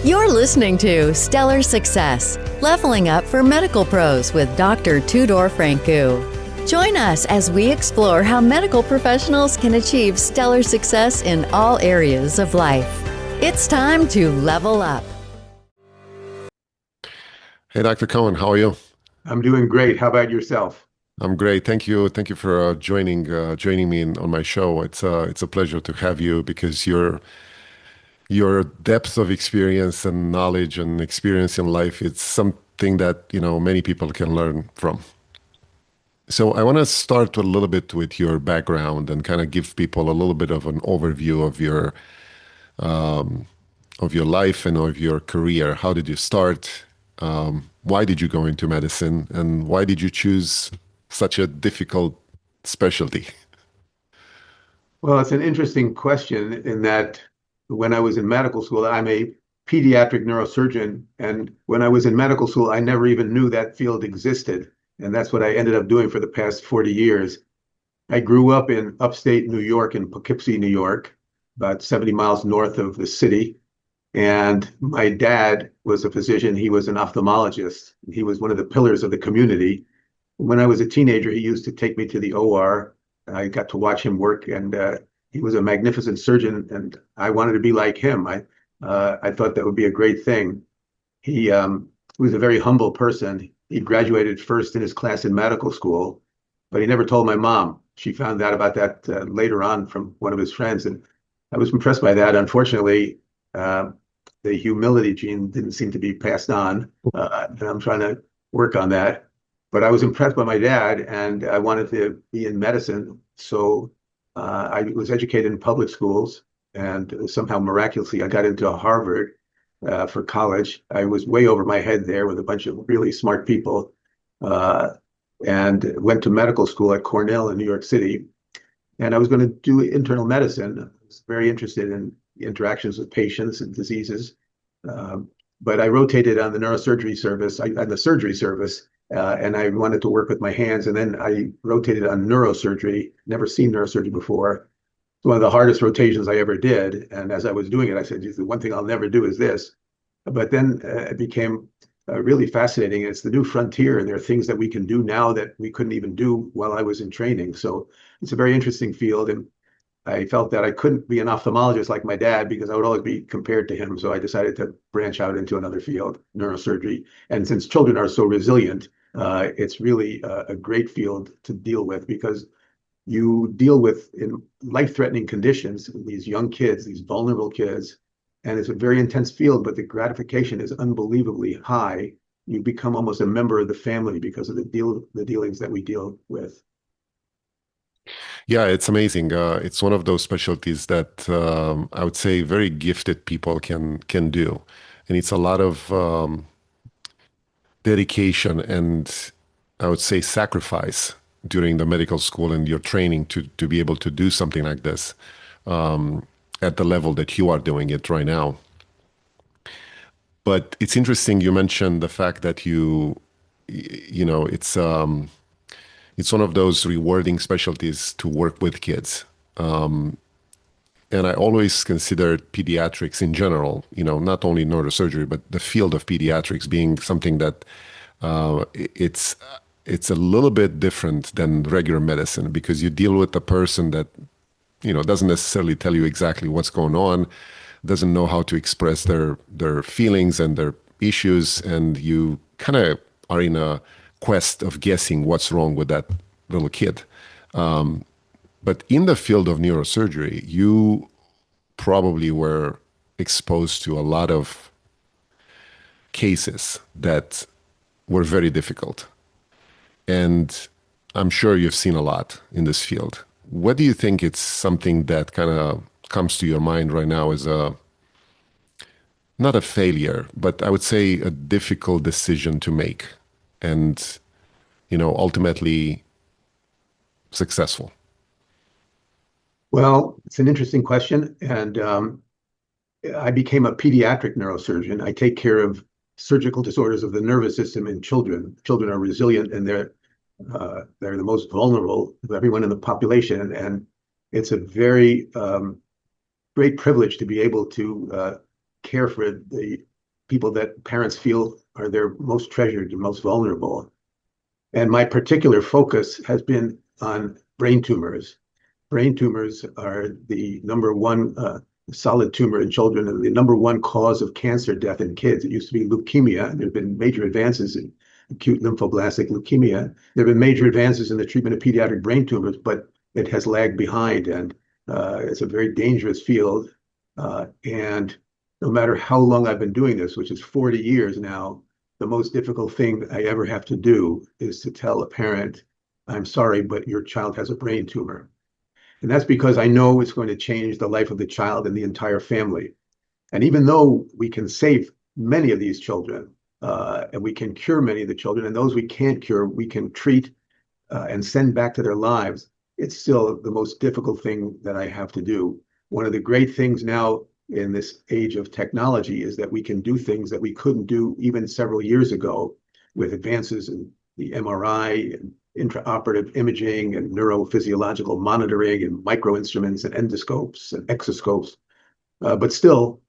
You're listening to Stellar Success, Leveling Up for Medical Pros with Dr. Tudor Francu. Join us as we explore how medical professionals can achieve stellar success in all areas of life. It's time to level up. Hey, Dr. Cohen, how are you? I'm doing great. How about yourself? I'm great. Thank you. Thank you for joining me on my show. It's a pleasure to have you because your depth of experience and knowledge and experience in life, it's something that, many people can learn from. So I want to start a little bit with your background and kind of give people a little bit of an overview of your life and of your career. How did you start? Why did you go into medicine? And why did you choose such a difficult specialty? Well, it's an interesting question in that when I was in medical school, I'm a pediatric neurosurgeon. And when I was in medical school, I never even knew that field existed. And that's what I ended up doing for the past 40 years. I grew up in upstate New York, in Poughkeepsie, New York, about 70 miles north of the city. And my dad was a physician. He was an ophthalmologist. He was one of the pillars of the community. When I was a teenager, he used to take me to the OR. I got to watch him work, and he was a magnificent surgeon, and I wanted to be like him. I thought that would be a great thing. He was a very humble person. He graduated first in his class in medical school, but he never told my mom. She found out about that later on from one of his friends, and I was impressed by that. Unfortunately, the humility gene didn't seem to be passed on, and I'm trying to work on that. But I was impressed by my dad, and I wanted to be in medicine. So I was educated in public schools, and somehow miraculously I got into Harvard for college. I was way over my head there with a bunch of really smart people, and went to medical school at Cornell in New York City. And I was going to do internal medicine. I was very interested in interactions with patients and diseases. But I rotated on the neurosurgery service, on the surgery service, and I wanted to work with my hands. And then I rotated on neurosurgery, never seen neurosurgery before. One of the hardest rotations I ever did. And as I was doing it, I said, the one thing I'll never do is this. But then it became really fascinating. It's the new frontier, and there are things that we can do now that we couldn't even do while I was in training. So it's a very interesting field. And I felt that I couldn't be an ophthalmologist like my dad because I would always be compared to him. So I decided to branch out into another field, neurosurgery. And since children are so resilient, it's really a great field to deal with because you deal with in life-threatening conditions, these young kids, these vulnerable kids, and it's a very intense field, but the gratification is unbelievably high. You become almost a member of the family because of the dealings that we deal with. Yeah, it's amazing. It's one of those specialties that I would say very gifted people can do, and it's a lot of dedication and I would say sacrifice during the medical school and your training to be able to do something like this at the level that you are doing it right now. But it's interesting you mentioned the fact that it's one of those rewarding specialties to work with kids. And I always considered pediatrics in general, not only neurosurgery, but the field of pediatrics being something that it's a little bit different than regular medicine because you deal with a person that, doesn't necessarily tell you exactly what's going on, doesn't know how to express their feelings and their issues, and you kind of are in a quest of guessing what's wrong with that little kid. But in the field of neurosurgery, you probably were exposed to a lot of cases that were very difficult. And I'm sure you've seen a lot in this field. What do you think it's something that kind of comes to your mind right now as not a failure, but I would say a difficult decision to make and, ultimately successful? Well, it's an interesting question. And I became a pediatric neurosurgeon. I take care of surgical disorders of the nervous system in children. Children are resilient and they're the most vulnerable of everyone in the population. And it's a very great privilege to be able to care for the people that parents feel are their most treasured and most vulnerable. And my particular focus has been on brain tumors. Brain tumors are the #1 solid tumor in children and the #1 cause of cancer death in kids. It used to be leukemia. There have been major advances in acute lymphoblastic leukemia. There have been major advances in the treatment of pediatric brain tumors, but it has lagged behind, and it's a very dangerous field. And no matter how long I've been doing this, which is 40 years now, the most difficult thing I ever have to do is to tell a parent, I'm sorry, but your child has a brain tumor. And that's because I know it's going to change the life of the child and the entire family. And even though we can save many of these children, and we can cure many of the children, and those we can't cure, we can treat and send back to their lives, it's still the most difficult thing that I have to do. One of the great things now in this age of technology is that we can do things that we couldn't do even several years ago with advances in the MRI and intraoperative imaging and neurophysiological monitoring and microinstruments and endoscopes and exoscopes. But still,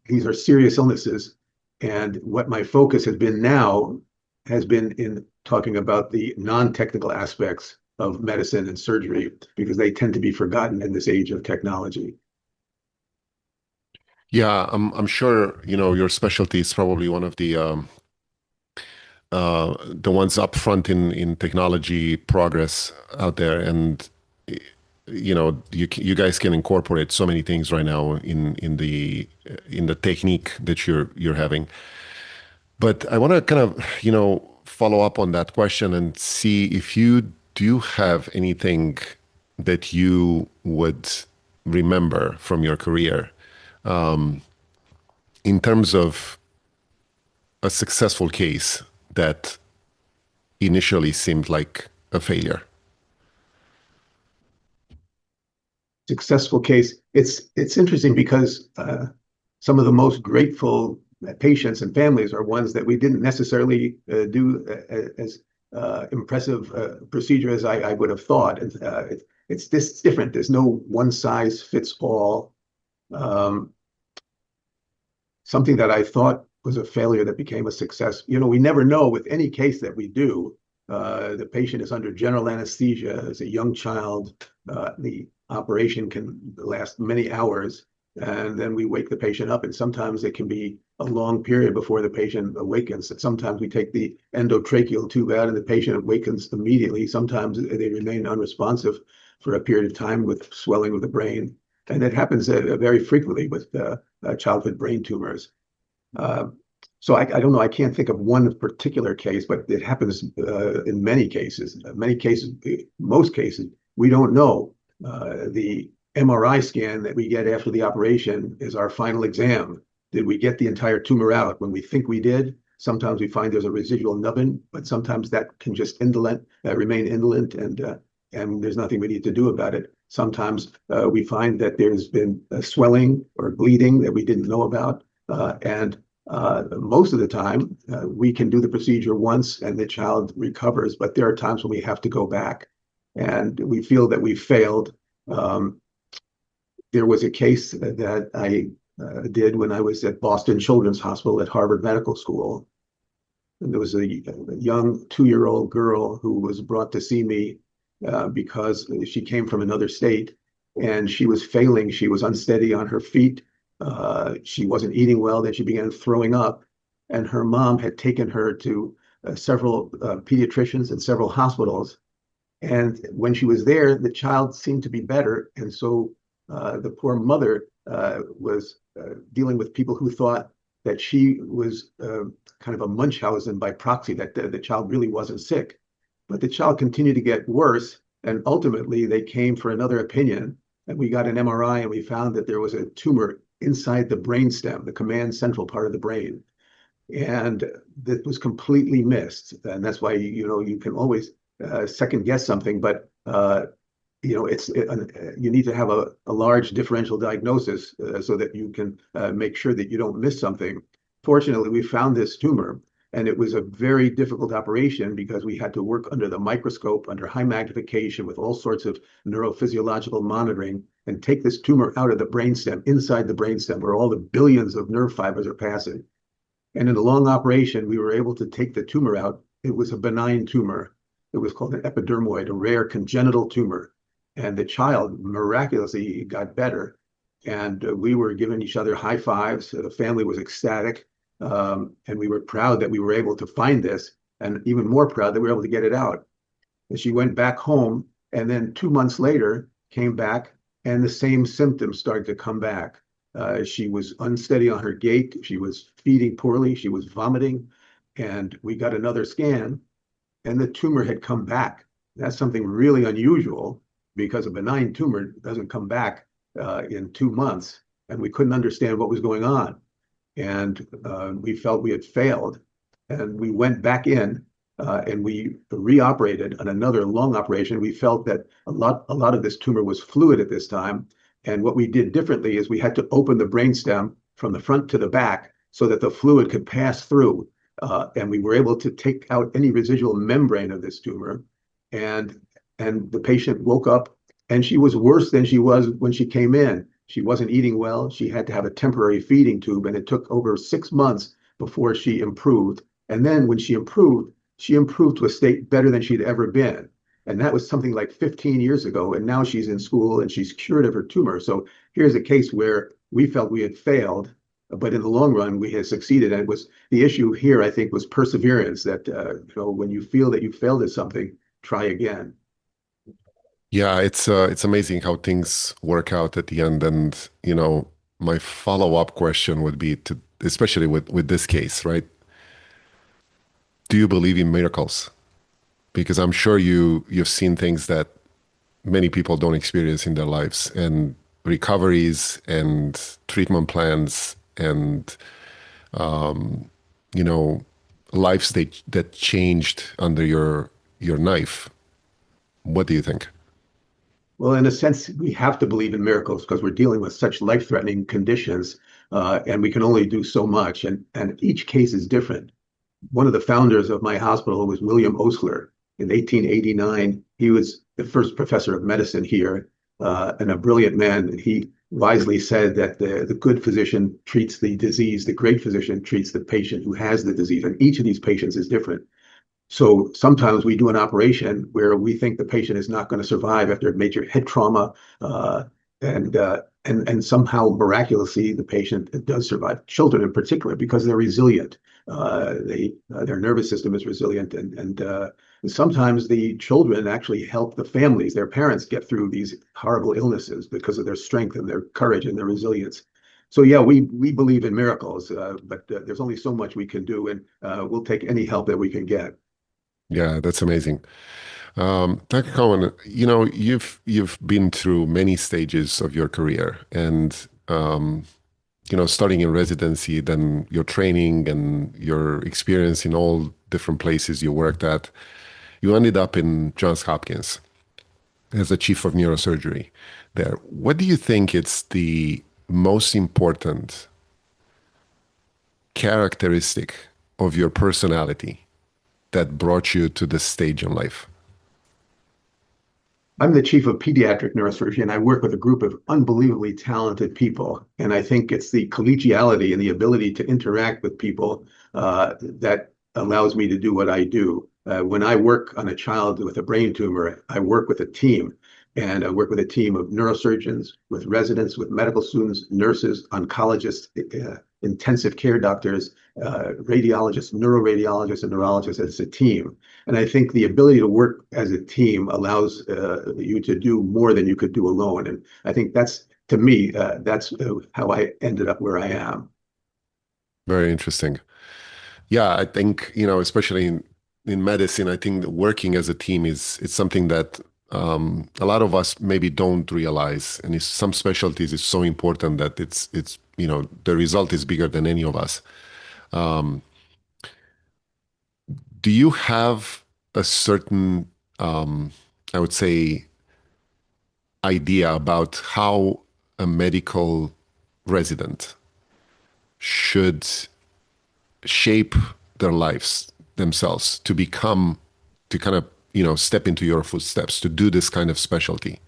these are serious illnesses. And what my focus has been now has been in talking about the non-technical aspects of medicine and surgery, because they tend to be forgotten in this age of technology. Yeah, I'm sure, your specialty is probably one of the ones up front in technology progress out there, and you guys can incorporate so many things right now in the technique that you're having. But I want to kind of follow up on that question and see if you do have anything that you would remember from your career in terms of a successful case that initially seemed like a failure. Successful case. It's interesting because some of the most grateful patients and families are ones that we didn't necessarily do as impressive procedure as I would have thought. It's different. There's no one size fits all. Something that I thought was a failure that became a success. We never know with any case that we do. The patient is under general anesthesia as a young child. The operation can last many hours, and then we wake the patient up, and sometimes it can be a long period before the patient awakens. Sometimes we take the endotracheal tube out and the patient awakens immediately. Sometimes they remain unresponsive for a period of time with swelling of the brain. And it happens very frequently with childhood brain tumors. So I don't know, I can't think of one particular case, but it happens in many cases. Most cases, we don't know. The MRI scan that we get after the operation is our final exam. Did we get the entire tumor out? When we think we did, sometimes we find there's a residual nubbin, but sometimes that can just remain indolent, and there's nothing we need to do about it. Sometimes we find that there's been swelling or bleeding that we didn't know about, and most of the time we can do the procedure once and the child recovers, but there are times when we have to go back and we feel that we failed. There was a case that I did when I was at Boston Children's Hospital at Harvard Medical School. And there was a young 2-year-old girl who was brought to see me because she came from another state and she was failing. She was unsteady on her feet. She wasn't eating well. Then she began throwing up. And her mom had taken her to several pediatricians and several hospitals. And when she was there, the child seemed to be better. And so the poor mother was dealing with people who thought that she was kind of a Munchausen by proxy, that the child really wasn't sick. But the child continued to get worse. And ultimately, they came for another opinion. And we got an MRI and we found that there was a tumor inside the brainstem, the command central part of the brain. And that was completely missed. And that's why, you can always second guess something, but you need to have a large differential diagnosis so that you can make sure that you don't miss something. Fortunately, we found this tumor, and it was a very difficult operation because we had to work under the microscope, under high magnification with all sorts of neurophysiological monitoring. and take this tumor out of the brainstem, inside the brainstem, where all the billions of nerve fibers are passing. And in a long operation, we were able to take the tumor out. It was a benign tumor. It was called an epidermoid, a rare congenital tumor. And the child miraculously got better. And we were giving each other high fives. The family was ecstatic. And we were proud that we were able to find this, and even more proud that we were able to get it out. And she went back home, and then 2 months later came back, and the same symptoms started to come back. She was unsteady on her gait. She was feeding poorly. She was vomiting. And we got another scan, and the tumor had come back. That's something really unusual, because a benign tumor doesn't come back in 2 months. And we couldn't understand what was going on. And we felt we had failed. And we went back in and we reoperated on another lung operation. We felt that a lot of this tumor was fluid at this time. And what we did differently is we had to open the brainstem from the front to the back so that the fluid could pass through. And we were able to take out any residual membrane of this tumor. And the patient woke up, and she was worse than she was when she came in. She wasn't eating well. She had to have a temporary feeding tube, and it took over 6 months before she improved. And then when she improved to a state better than she'd ever been. And that was something like 15 years ago. And now she's in school and she's cured of her tumor. So here's a case where we felt we had failed, but in the long run, we had succeeded. And it was the issue here, I think, was perseverance, that when you feel that you failed at something, try again. Yeah, it's amazing how things work out at the end. And, my follow-up question would be to, especially with this case, right? Do you believe in miracles? Because I'm sure you've seen things that many people don't experience in their lives, and recoveries and treatment plans and lives that changed under your knife. What do you think? Well, in a sense, we have to believe in miracles because we're dealing with such life-threatening conditions, and we can only do so much. And each case is different. One of the founders of my hospital was William Osler. In 1889, he was the first professor of medicine here, and a brilliant man. He wisely said that the good physician treats the disease, the great physician treats the patient who has the disease, and each of these patients is different. So sometimes we do an operation where we think the patient is not going to survive after a major head trauma, and somehow miraculously the patient does survive. Children in particular, because they're resilient. Their nervous system is resilient, and sometimes the children actually help the families, their parents, get through these horrible illnesses because of their strength and their courage and their resilience. So yeah, we believe in miracles, but there's only so much we can do, and we'll take any help that we can get. Yeah, that's amazing. Dr. Cohen, you've been through many stages of your career, and starting in residency, then your training and your experience in all different places you worked at. You ended up in Johns Hopkins as the chief of neurosurgery there. What do you think is the most important characteristic of your personality that brought you to this stage in life? I'm the chief of pediatric neurosurgery, and I work with a group of unbelievably talented people. And I think it's the collegiality and the ability to interact with people that allows me to do what I do. When I work on a child with a brain tumor, I work with a team. And I work with a team of neurosurgeons, with residents, with medical students, nurses, oncologists, intensive care doctors, radiologists, neuroradiologists, and neurologists as a team. And I think the ability to work as a team allows you to do more than you could do alone. And I think that's, to me, that's how I ended up where I am. Very interesting. Yeah, I think, especially in medicine, I think that working as a team is something that a lot of us maybe don't realize, and in some specialties it's so important that it's the result is bigger than any of us. Do you have a certain, I would say, idea about how a medical resident should shape their lives themselves to kind of step into your footsteps, to do this kind of specialty?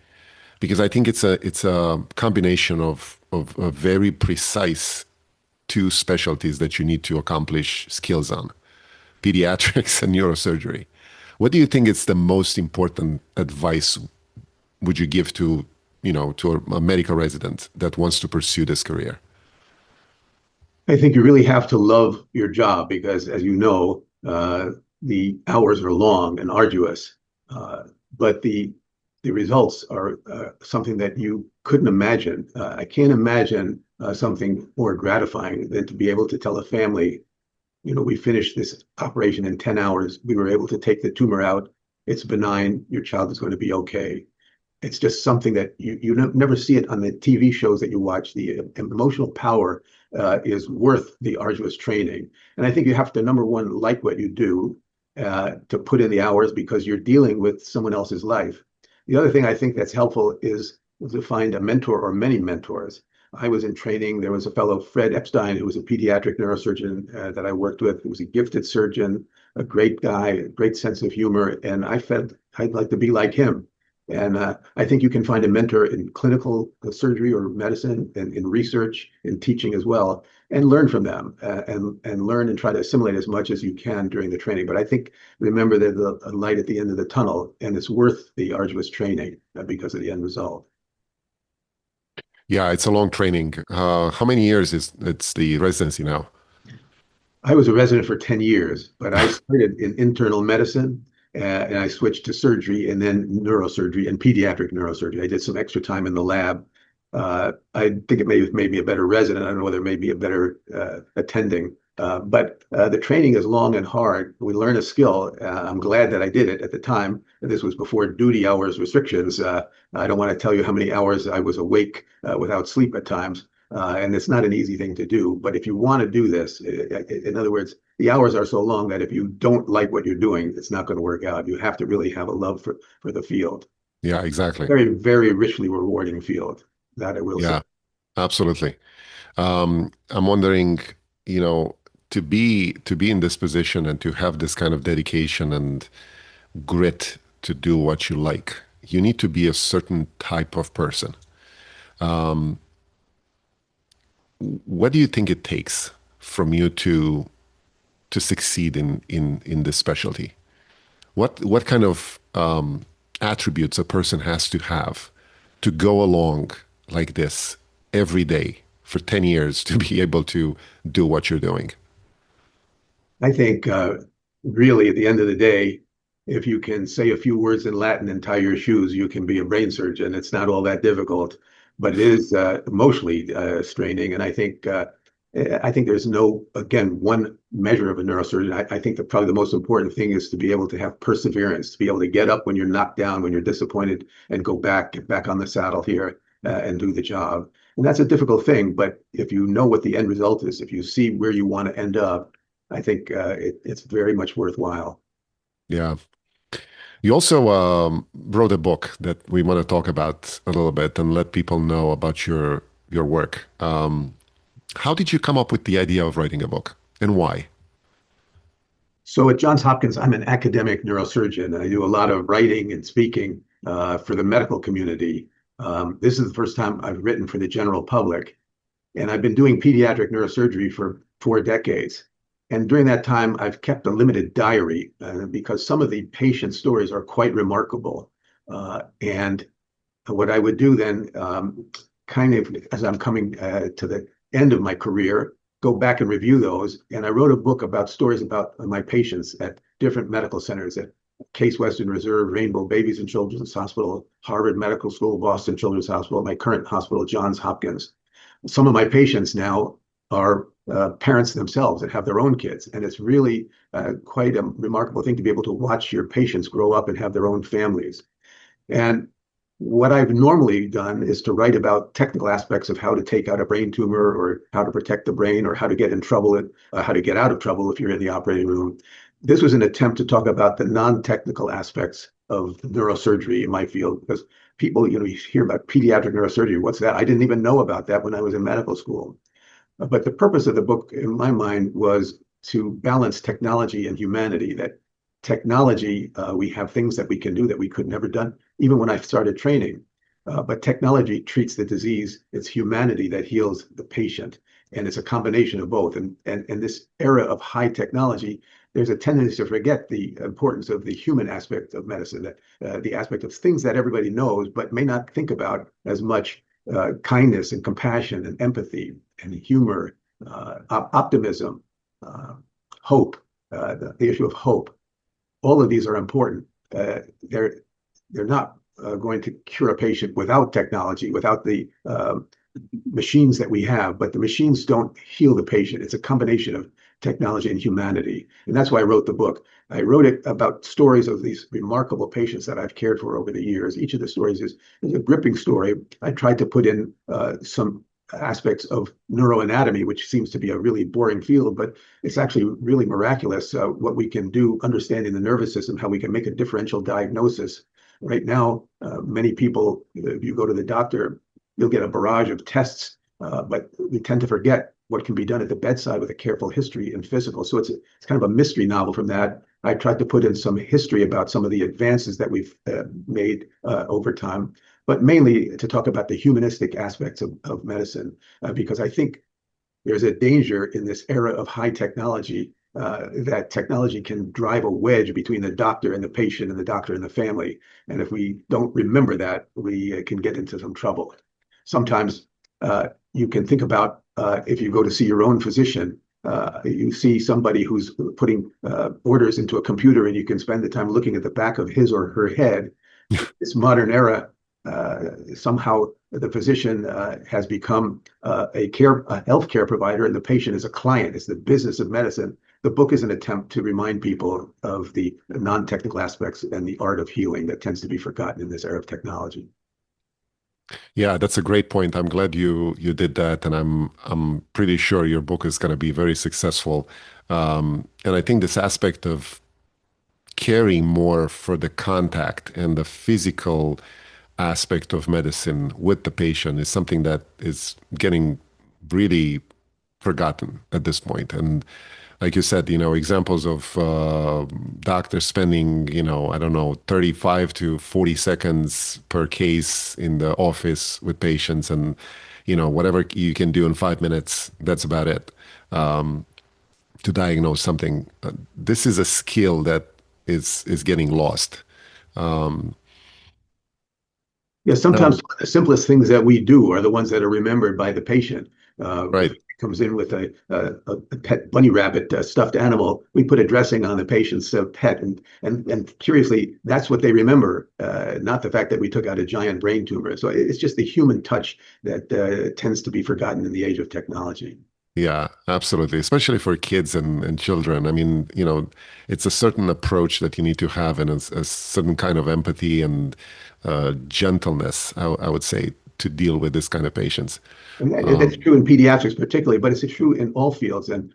because I think it's a combination of a very precise two specialties that you need to accomplish skills on, pediatrics and neurosurgery. What do you think is the most important advice would you give to, to a medical resident that wants to pursue this career? I think you really have to love your job because, as you know, the hours are long and arduous, but the results are something that you couldn't imagine. I can't imagine something more gratifying than to be able to tell a family, we finished this operation in 10 hours. We were able to take the tumor out. It's benign. Your child is going to be okay. It's just something that you never see it on the TV shows that you watch. The emotional power is worth the arduous training. And I think you have to, number one, like what you do to put in the hours because you're dealing with someone else's life. The other thing I think that's helpful is to find a mentor or many mentors. I was in training. There was a fellow, Fred Epstein, who was a pediatric neurosurgeon that I worked with. He was a gifted surgeon, a great guy, a great sense of humor. And I felt I'd like to be like him. And I think you can find a mentor in clinical surgery or medicine and in research, in teaching as well, and learn from them and learn and try to assimilate as much as you can during the training. But I think remember there's a light at the end of the tunnel, and it's worth the arduous training because of the end result. Yeah, it's a long training. How many years is it's the residency now? I was a resident for 10 years, but I started in internal medicine and I switched to surgery and then neurosurgery and pediatric neurosurgery. I did some extra time in the lab. I think it may have made me a better resident. I don't know whether it made me a better attending. But the training is long and hard. We learn a skill. I'm glad that I did it at the time. This was before duty hours restrictions. I don't want to tell you how many hours I was awake without sleep at times. And it's not an easy thing to do. But if you want to do this, in other words, the hours are so long that if you don't like what you're doing, it's not going to work out. You have to really have a love for the field. Yeah, exactly. Very, very richly rewarding field, that I will say. Yeah, absolutely. I'm wondering, to be in this position and to have this kind of dedication and grit to do what you like, you need to be a certain type of person. What do you think it takes from you to succeed in this specialty? What kind of attributes a person has to have to go along like this every day for 10 years to be able to do what you're doing? I think really at the end of the day, if you can say a few words in Latin and tie your shoes, you can be a brain surgeon. It's not all that difficult, but it is emotionally straining. And I think there's again, one measure of a neurosurgeon. I think that probably the most important thing is to be able to have perseverance, to be able to get up when you're knocked down, when you're disappointed, and get back on the saddle here and do the job. And that's a difficult thing, but if you know what the end result is, if you see where you want to end up, I think it's very much worthwhile. Yeah. You also wrote a book that we want to talk about a little bit and let people know about your work. How did you come up with the idea of writing a book and why? So at Johns Hopkins, I'm an academic neurosurgeon, and I do a lot of writing and speaking for the medical community. This is the first time I've written for the general public, and I've been doing pediatric neurosurgery for 4 decades. And during that time, I've kept a limited diary because some of the patient stories are quite remarkable. And what I would do then, kind of as I'm coming to the end of my career, go back and review those. And I wrote a book about stories about my patients at different medical centers at Case Western Reserve, Rainbow Babies and Children's Hospital, Harvard Medical School, Boston Children's Hospital, my current hospital, Johns Hopkins. Some of my patients now are parents themselves that have their own kids. And it's really quite a remarkable thing to be able to watch your patients grow up and have their own families. And what I've normally done is to write about technical aspects of how to take out a brain tumor or how to protect the brain or how to get in trouble, how to get out of trouble if you're in the operating room. This was an attempt to talk about the non-technical aspects of neurosurgery in my field because people, you hear about pediatric neurosurgery. What's that? I didn't even know about that when I was in medical school. But the purpose of the book, in my mind, was to balance technology and humanity. That technology, we have things that we can do that we could never done, even when I started training. but technology treats the disease. It's humanity that heals the patient, and it's a combination of both. And this era of high technology, there's a tendency to forget the importance of the human aspect of medicine, that the aspect of things that everybody knows but may not think about as much, kindness and compassion and empathy and humor, optimism, hope, the issue of hope. All of these are important. They're not going to cure a patient without technology, without the machines that we have, but the machines don't heal the patient. It's a combination of technology and humanity. And that's why I wrote the book. I wrote it about stories of these remarkable patients that I've cared for over the years. Each of the stories is a gripping story. I tried to put in some aspects of neuroanatomy, which seems to be a really boring field, but it's actually really miraculous what we can do understanding the nervous system, how we can make a differential diagnosis. Right now, many people, if you go to the doctor, you'll get a barrage of tests, but we tend to forget what can be done at the bedside with a careful history and physical. So it's kind of a mystery novel from that. I tried to put in some history about some of the advances that we've made over time, but mainly to talk about the humanistic aspects of medicine, because I think there's a danger in this era of high technology that technology can drive a wedge between the doctor and the patient and the doctor and the family. And if we don't remember that, we can get into some trouble. Sometimes you can think about if you go to see your own physician, you see somebody who's putting orders into a computer, and you can spend the time looking at the back of his or her head. This modern era, somehow the physician has become a healthcare provider, and the patient is a client. It's the business of medicine. The book is an attempt to remind people of the non-technical aspects and the art of healing that tends to be forgotten in this era of technology. Yeah, that's a great point. I'm glad you did that, and I'm pretty sure your book is going to be very successful. And I think this aspect of caring more for the contact and the physical aspect of medicine with the patient is something that is getting really forgotten at this point. And like you said, examples of doctors spending, I don't know, 35 to 40 seconds per case in the office with patients, and, whatever you can do in 5 minutes, that's about it, to diagnose something. This is a skill that is getting lost. Yeah, sometimes the simplest things that we do are the ones that are remembered by the patient. Right. Comes in with a pet bunny rabbit stuffed animal, we put a dressing on the patient's pet, and curiously, that's what they remember, not the fact that we took out a giant brain tumor. So it's just the human touch that tends to be forgotten in the age of technology. Yeah, absolutely. Especially for kids and children. I mean, it's a certain approach that you need to have, and a certain kind of empathy and gentleness, I would say, to deal with this kind of patients. And that's true in pediatrics particularly, but it's true in all fields. And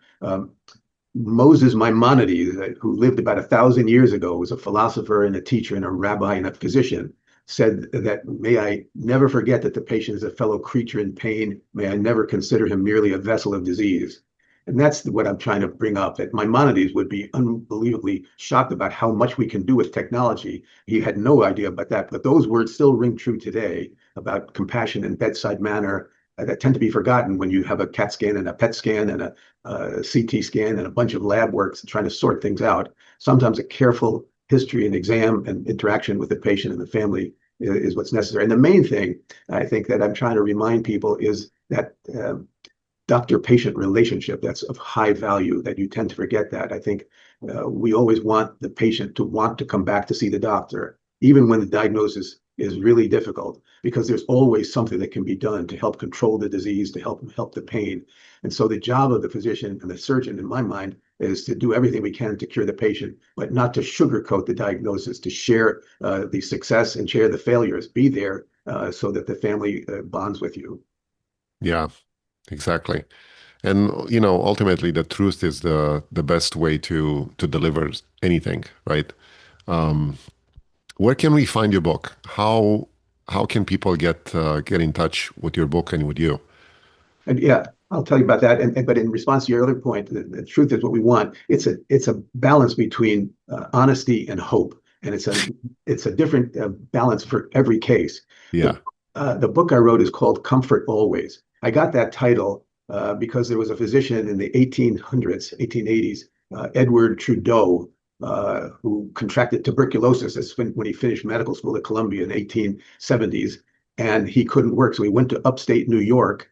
Moses Maimonides, who lived about 1,000 years ago, was a philosopher and a teacher and a rabbi and a physician, said that, may I never forget that the patient is a fellow creature in pain. May I never consider him merely a vessel of disease. And that's what I'm trying to bring up, that Maimonides would be unbelievably shocked about how much we can do with technology. He had no idea about that, but those words still ring true today about compassion and bedside manner that tend to be forgotten when you have a CAT scan and a PET scan and a CT scan and a bunch of lab works trying to sort things out. Sometimes a careful history and exam and interaction with the patient and the family is what's necessary. And the main thing I think that I'm trying to remind people is that doctor-patient relationship that's of high value, that you tend to forget that. I think we always want the patient to want to come back to see the doctor, even when the diagnosis is really difficult, because there's always something that can be done to help control the disease, to help the pain. And so the job of the physician and the surgeon, in my mind, is to do everything we can to cure the patient, but not to sugarcoat the diagnosis, to share the success and share the failures. Be there so that the family bonds with you. Yeah, exactly. And ultimately, the truth is the best way to deliver anything, right? Where can we find your book? How can people get in touch with your book and with you? And yeah, I'll tell you about that. But in response to your other point, the truth is what we want. It's a balance between honesty and hope, and it's a different balance for every case. Yeah. The book I wrote is called Comfort Always. I got that title because there was a physician in the 1800s, 1880s, Edward Trudeau, who contracted tuberculosis. That's when he finished medical school at Columbia in the 1870s, and he couldn't work, so he went to upstate New York.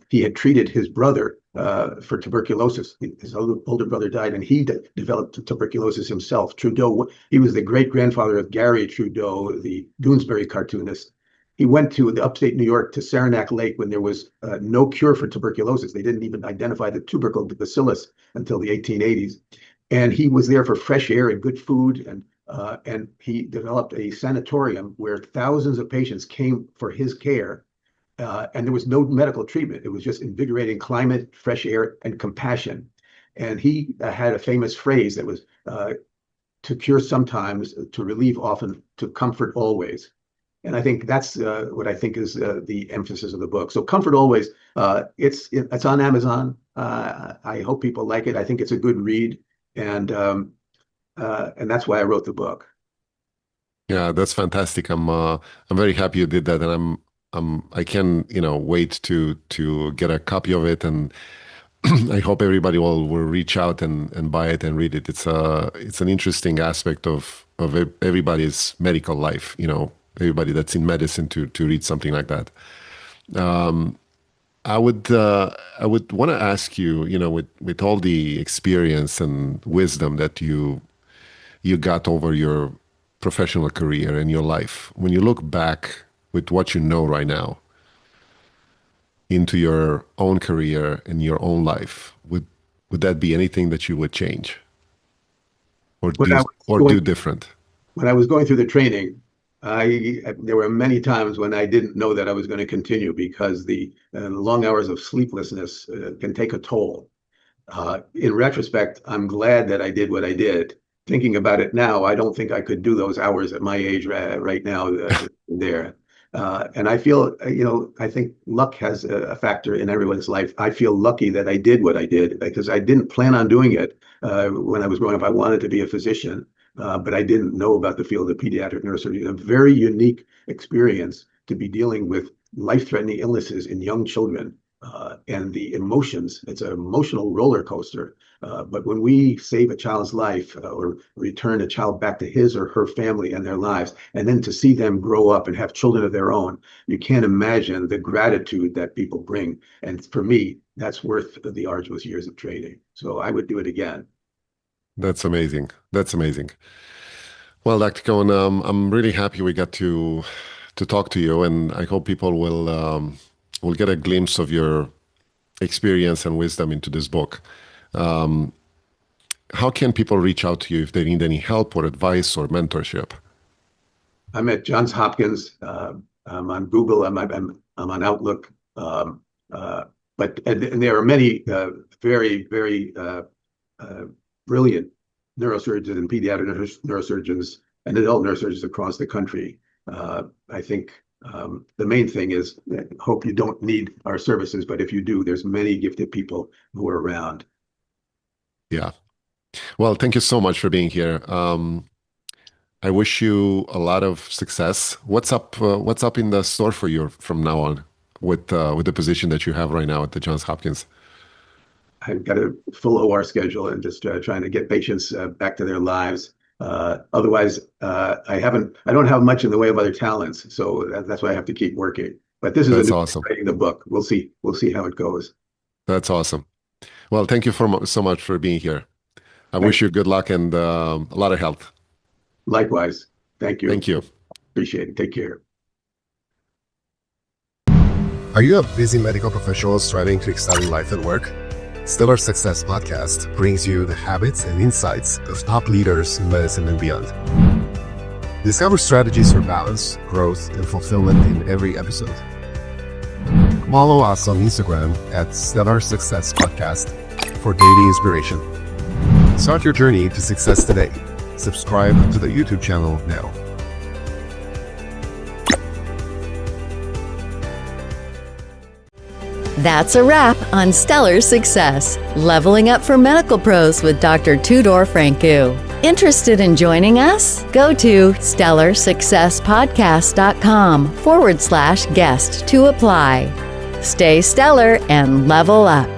He had treated his brother for tuberculosis. His older brother died, and he developed tuberculosis himself. Trudeau, he was the great-grandfather of Gary Trudeau, the Doonesbury cartoonist. He went to the upstate New York to Saranac Lake when there was no cure for tuberculosis. They didn't even identify the tubercle bacillus until the 1880s. And he was there for fresh air and good food. And he developed a sanatorium where thousands of patients came for his care. And there was no medical treatment. It was just invigorating climate, fresh air, and compassion. And he had a famous phrase that was to cure sometimes, to relieve often, to comfort always. And I think that's what I think is the emphasis of the book. So Comfort Always, it's on Amazon. I hope people like it. I think it's a good read, and that's why I wrote the book. Yeah, that's fantastic. I'm very happy you did that, and I can wait to get a copy of it, and I hope everybody will reach out and buy it and read it. It's an interesting aspect of everybody's medical life. Everybody that's in medicine to read something like that. I would want to ask you, with all the experience and wisdom that you got over your professional career and your life, when you look back with what you know right now into your own career and your own life, would that be anything that you would change or do different? When I was going through the training, there were many times when I didn't know that I was going to continue because the long hours of sleeplessness can take a toll. In retrospect, I'm glad that I did what I did. Thinking about it now, I don't think I could do those hours at my age right now there. And I feel, I think luck has a factor in everyone's life. I feel lucky that I did what I did because I didn't plan on doing it when I was growing up. I wanted to be a physician. But I didn't know about the field of pediatric neurosurgery. A very unique experience to be dealing with life-threatening illnesses in young children and the emotions. It's an emotional roller coaster. But when we save a child's life or return a child back to his or her family and their lives, and then to see them grow up and have children of their own, you can't imagine the gratitude that people bring. And for me, that's worth the arduous years of training. So I would do it again. That's amazing. That's amazing. Well, Dr. Cohen, I'm really happy we got to talk to you, and I hope people will get a glimpse of your experience and wisdom into this book. How can people reach out to you if they need any help or advice or mentorship? I'm at Johns Hopkins. I'm on Google. I'm on Outlook. But there are many very, very brilliant neurosurgeons and pediatric neurosurgeons and adult neurosurgeons across the country. I think the main thing is I hope you don't need our services, but if you do, there's many gifted people who are around. Yeah. Well, thank you so much for being here. I wish you a lot of success. What's up in the store for you from now on with the position that you have right now at the Johns Hopkins? I've got a full OR schedule and just trying to get patients back to their lives. Otherwise, I don't have much in the way of other talents, so that's why I have to keep working. But this is awesome. Writing the book. We'll see how it goes. That's awesome. Well, thank you so much for being here. I wish you good luck and a lot of health. Likewise. Thank you. Thank you. Appreciate it. Take care. Are you a busy medical professional striving to excel in life and work? Stellar Success Podcast brings you the habits and insights of top leaders in medicine and beyond. Discover strategies for balance, growth, and fulfillment in every episode. Follow us on Instagram at Stellar Success Podcast for daily inspiration. Start your journey to success today. Subscribe to the YouTube channel now. That's a wrap on Stellar Success, Leveling Up for Medical Pros with Dr. Tudor Francu. Interested in joining us? Go to stellarsuccesspodcast.com/guest to apply. Stay stellar and level up.